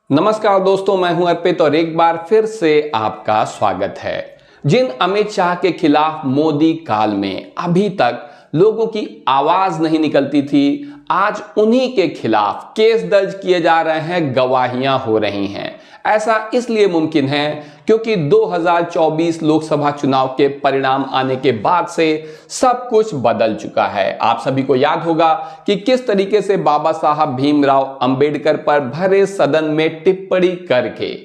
नमस्कार दोस्तों, मैं हूं अर्पित और एक बार फिर से आपका स्वागत है। जिन अमित शाह के खिलाफ मोदी काल में अभी तक लोगों की आवाज नहीं निकलती थी, आज उन्हीं के खिलाफ केस दर्ज किए जा रहे हैं, गवाहियां हो रही हैं। ऐसा इसलिए मुमकिन है क्योंकि 2024 लोकसभा चुनाव के परिणाम आने के बाद से सब कुछ बदल चुका है। आप सभी को याद होगा कि किस तरीके से बाबा साहब भीमराव अंबेडकर पर भरे सदन में टिप्पणी करके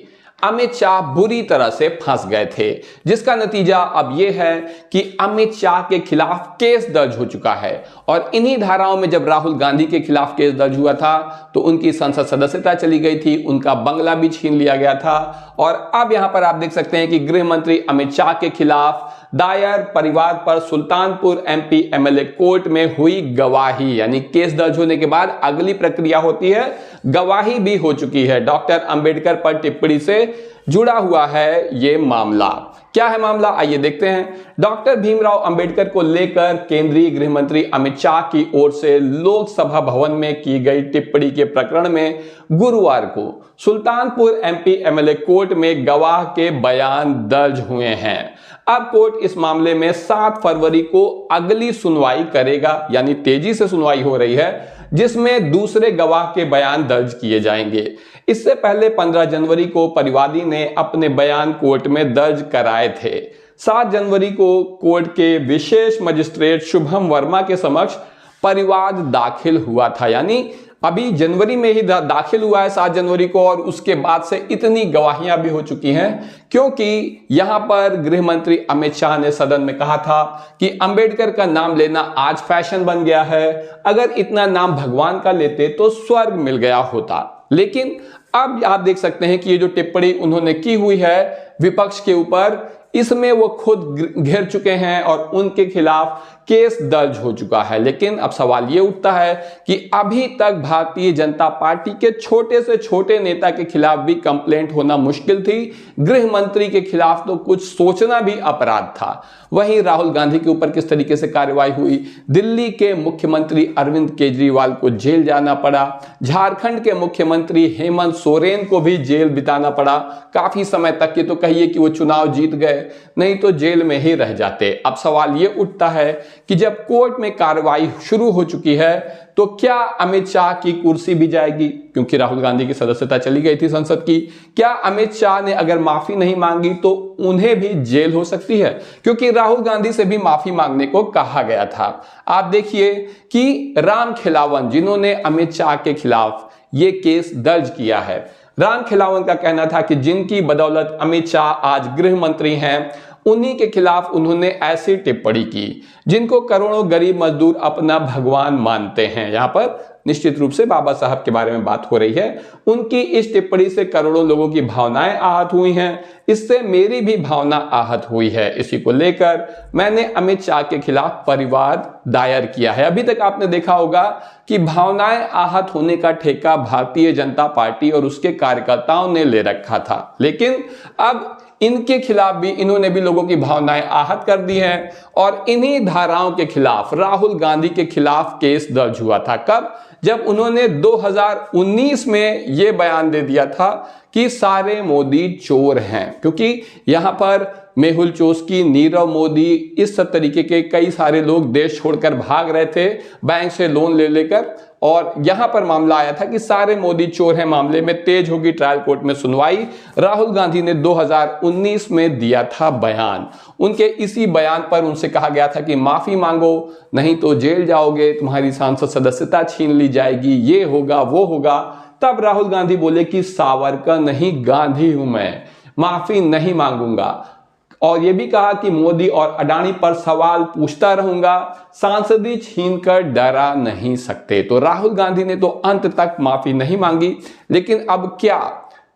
अमित शाह बुरी तरह से फंस गए थे, जिसका नतीजा अब यह है कि अमित शाह के खिलाफ केस दर्ज हो चुका है। और इन्हीं धाराओं में जब राहुल गांधी के खिलाफ केस दर्ज हुआ था तो उनकी संसद सदस्यता चली गई थी, उनका बंगला भी छीन लिया गया था। और अब यहां पर आप देख सकते हैं कि गृह मंत्री अमित शाह के खिलाफ दायर परिवार पर सुल्तानपुर एमपी एमएलए कोर्ट में हुई गवाही, यानी केस दर्ज होने के बाद अगली प्रक्रिया होती है, गवाही भी हो चुकी है। डॉक्टर अंबेडकर पर टिप्पणी से जुड़ा हुआ है यह मामला। क्या है मामला, आइए देखते हैं। डॉक्टर भीमराव अंबेडकर को लेकर केंद्रीय गृह मंत्री अमित शाह की ओर से लोकसभा भवन में की गई टिप्पणी के प्रकरण में गुरुवार को सुल्तानपुर एमपी एमएलए कोर्ट में गवाह के बयान दर्ज हुए हैं। अब कोर्ट इस मामले में 7 फरवरी को अगली सुनवाई करेगा, यानी तेजी से सुनवाई हो रही है, जिसमें दूसरे गवाह के बयान दर्ज किए जाएंगे। इससे पहले 15 जनवरी को परिवादी ने अपने बयान कोर्ट में दर्ज कराए थे। 7 जनवरी को कोर्ट के विशेष मजिस्ट्रेट शुभम वर्मा के समक्ष परिवाद दाखिल हुआ था, यानी अभी जनवरी में ही दाखिल हुआ है 7 जनवरी को, और उसके बाद से इतनी गवाहियां भी हो चुकी हैं क्योंकि यहां पर गृह मंत्री अमित शाह ने सदन में कहा था कि अंबेडकर का नाम लेना आज फैशन बन गया है, अगर इतना नाम भगवान का लेते तो स्वर्ग मिल गया होता। लेकिन अब आप देख सकते हैं कि ये जो टिप्पणी उन्होंने की हुई है विपक्ष के ऊपर, इसमें वो खुद घिर चुके हैं और उनके खिलाफ केस दर्ज हो चुका है। लेकिन अब सवाल ये उठता है कि अभी तक भारतीय जनता पार्टी के छोटे से छोटे नेता के खिलाफ भी कंप्लेंट होना मुश्किल थी, गृह मंत्री के खिलाफ तो कुछ सोचना भी अपराध था। वहीं राहुल गांधी के ऊपर किस तरीके से कार्रवाई हुई, दिल्ली के मुख्यमंत्री अरविंद केजरीवाल को जेल जाना पड़ा, झारखंड के मुख्यमंत्री हेमंत सोरेन को भी जेल बिताना पड़ा काफी समय तक। ये तो कहिए कि वो चुनाव जीत गए, नहीं तो जेल में ही रह जाते। अब सवाल ये उठता है कि जब कोर्ट में कार्रवाई शुरू हो चुकी है तो क्या अमित शाह की कुर्सी भी जाएगी, क्योंकि राहुल गांधी की सदस्यता चली गई थी संसद की। क्या अमित शाह ने अगर माफी नहीं मांगी तो उन्हें भी जेल हो सकती है, क्योंकि राहुल गांधी से भी माफी मांगने को कहा गया था। आप देखिए कि राम खिलावन, जिन्होंने अमित शाह के खिलाफ ये केस दर्ज किया है, राम खिलावन का कहना था कि जिनकी बदौलत अमित शाह आज गृह मंत्री हैं, उन्हीं के खिलाफ उन्होंने ऐसी टिप्पणी की जिनको करोड़ों गरीब मजदूर अपना भगवान मानते हैं। यहां पर निश्चित रूप से बाबा साहब के बारे में बात हो रही है। उनकी इस टिप्पणी से करोड़ों लोगों की भावनाएं आहत हुई हैं, इससे मेरी भी भावना आहत हुई है। इसी को लेकर मैंने अमित शाह के खिलाफ परिवाद दायर किया है। अभी तक आपने देखा होगा कि भावनाएं आहत होने का ठेका भारतीय जनता पार्टी और उसके कार्यकर्ताओं ने ले रखा था, लेकिन अब इनके खिलाफ भी, इन्होंने भी लोगों की भावनाएं आहत कर दी हैं। और इन्हीं धाराओं के खिलाफ राहुल गांधी के खिलाफ केस दर्ज हुआ था। कब? जब उन्होंने 2019 में यह बयान दे दिया था कि सारे मोदी चोर हैं, क्योंकि यहां पर मेहुल चोस्की, नीरव मोदी, इस तरीके के कई सारे लोग देश छोड़कर भाग रहे थे बैंक से लोन ले लेकर, और यहां पर मामला आया था कि सारे मोदी चोर हैं। मामले में तेज होगी ट्रायल कोर्ट में सुनवाई। राहुल गांधी ने 2019 में दिया था बयान, उनके इसी बयान पर उनसे कहा गया था कि माफी मांगो, नहीं तो जेल जाओगे, तुम्हारी सांसद सदस्यता छीन ली जाएगी, ये होगा वो होगा। तब राहुल गांधी बोले कि सावरकर नहीं, गांधी हूं मैं, माफी नहीं मांगूंगा। और यह भी कहा कि मोदी और अडानी पर सवाल पूछता रहूंगा, सांसदी छीनकर डरा नहीं सकते। तो राहुल गांधी ने तो अंत तक माफी नहीं मांगी। लेकिन अब क्या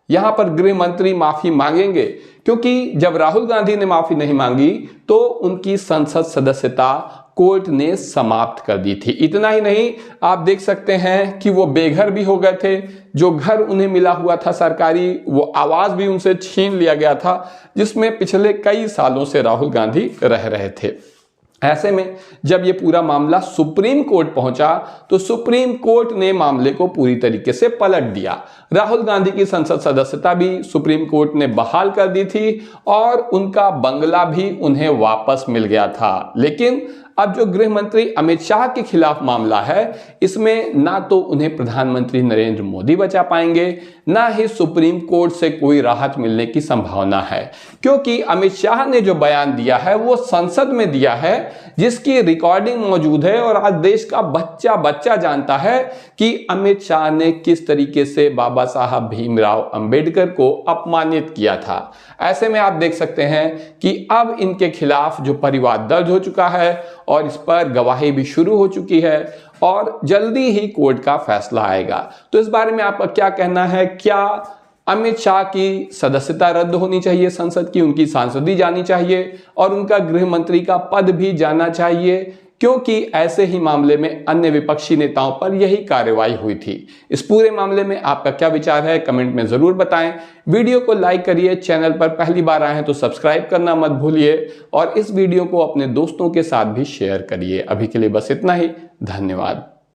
यहां पर गृह मंत्री माफी मांगेंगे? क्योंकि जब राहुल गांधी ने माफी नहीं मांगी तो उनकी संसद सदस्यता कोर्ट ने समाप्त कर दी थी। इतना ही नहीं, आप देख सकते हैं कि वो बेघर भी हो गए थे। जो घर उन्हें मिला हुआ था सरकारी, वो आवास भी उनसे छीन लिया गया था, जिसमें पिछले कई सालों से राहुल गांधी रह रहे थे। ऐसे में जब ये पूरा मामला सुप्रीम कोर्ट पहुंचा तो सुप्रीम कोर्ट ने मामले को पूरी तरीके से पलट दिया। राहुल गांधी की संसद सदस्यता भी सुप्रीम कोर्ट ने बहाल कर दी थी और उनका बंगला भी उन्हें वापस मिल गया था। लेकिन अब जो गृह मंत्री अमित शाह के खिलाफ मामला है, इसमें ना तो उन्हें प्रधानमंत्री नरेंद्र मोदी बचा पाएंगे, ना ही सुप्रीम कोर्ट से कोई राहत मिलने की संभावना है, क्योंकि अमित शाह ने जो बयान दिया है वो संसद में दिया है, जिसकी रिकॉर्डिंग मौजूद है और आज देश का बच्चा बच्चा जानता है कि अमित शाह ने किस तरीके से बाबा साहब भीमराव अंबेडकर को अपमानित किया था। ऐसे में आप देख सकते हैं कि अब इनके खिलाफ जो परिवाद दर्ज हो चुका है और इस पर गवाही भी शुरू हो चुकी है और जल्दी ही कोर्ट का फैसला आएगा। तो इस बारे में आपका क्या कहना है? क्या अमित शाह की सदस्यता रद्द होनी चाहिए संसद की, उनकी सांसदी जानी चाहिए और उनका गृह मंत्री का पद भी जाना चाहिए? क्योंकि ऐसे ही मामले में अन्य विपक्षी नेताओं पर यही कार्रवाई हुई थी। इस पूरे मामले में आपका क्या विचार है, कमेंट में जरूर बताएं। वीडियो को लाइक करिए, चैनल पर पहली बार आए हैं तो सब्सक्राइब करना मत भूलिए और इस वीडियो को अपने दोस्तों के साथ भी शेयर करिए। अभी के लिए बस इतना ही, धन्यवाद।